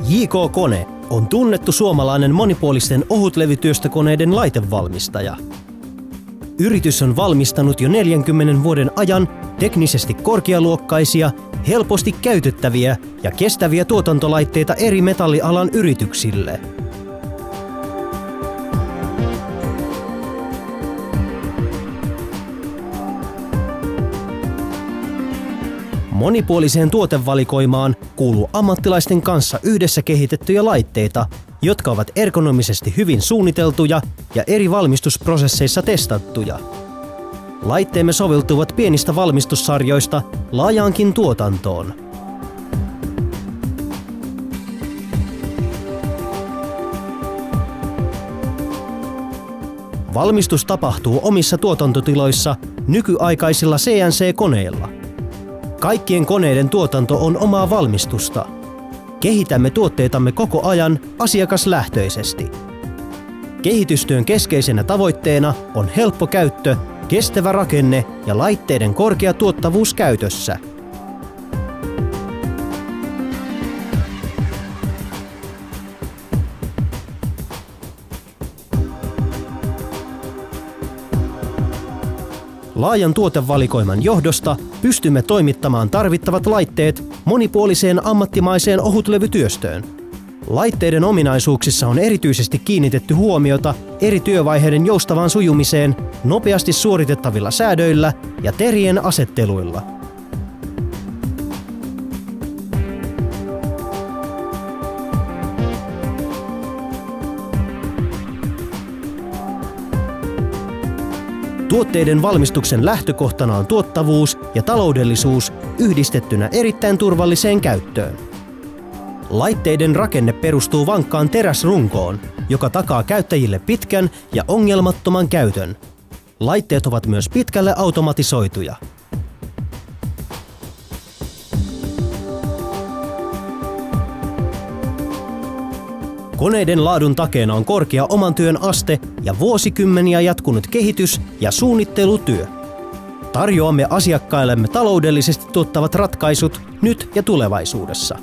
J.K. Kone on tunnettu suomalainen monipuolisten ohutlevytyöstökoneiden laitevalmistaja. Yritys on valmistanut jo 40 vuoden ajan teknisesti korkealuokkaisia, helposti käytettäviä ja kestäviä tuotantolaitteita eri metallialan yrityksille. Monipuoliseen tuotevalikoimaan kuuluu ammattilaisten kanssa yhdessä kehitettyjä laitteita, jotka ovat ergonomisesti hyvin suunniteltuja ja eri valmistusprosesseissa testattuja. Laitteemme soveltuvat pienistä valmistussarjoista laajaankin tuotantoon. Valmistus tapahtuu omissa tuotantotiloissa nykyaikaisilla CNC-koneilla. Kaikkien koneiden tuotanto on omaa valmistusta. Kehitämme tuotteitamme koko ajan asiakaslähtöisesti. Kehitystyön keskeisenä tavoitteena on helppo käyttö, kestävä rakenne ja laitteiden korkea tuottavuus käytössä. Laajan tuotevalikoiman johdosta pystymme toimittamaan tarvittavat laitteet monipuoliseen ammattimaiseen ohutlevytyöstöön. Laitteiden ominaisuuksissa on erityisesti kiinnitetty huomiota eri työvaiheiden joustavaan sujumiseen nopeasti suoritettavilla säädöillä ja terien asetteluilla. Tuotteiden valmistuksen lähtökohtana on tuottavuus ja taloudellisuus yhdistettynä erittäin turvalliseen käyttöön. Laitteiden rakenne perustuu vankkaan teräsrunkoon, joka takaa käyttäjille pitkän ja ongelmattoman käytön. Laitteet ovat myös pitkälle automatisoituja. Koneiden laadun takeena on korkea oman työn aste ja vuosikymmeniä jatkunut kehitys- ja suunnittelutyö. Tarjoamme asiakkaillemme taloudellisesti tuottavat ratkaisut nyt ja tulevaisuudessa.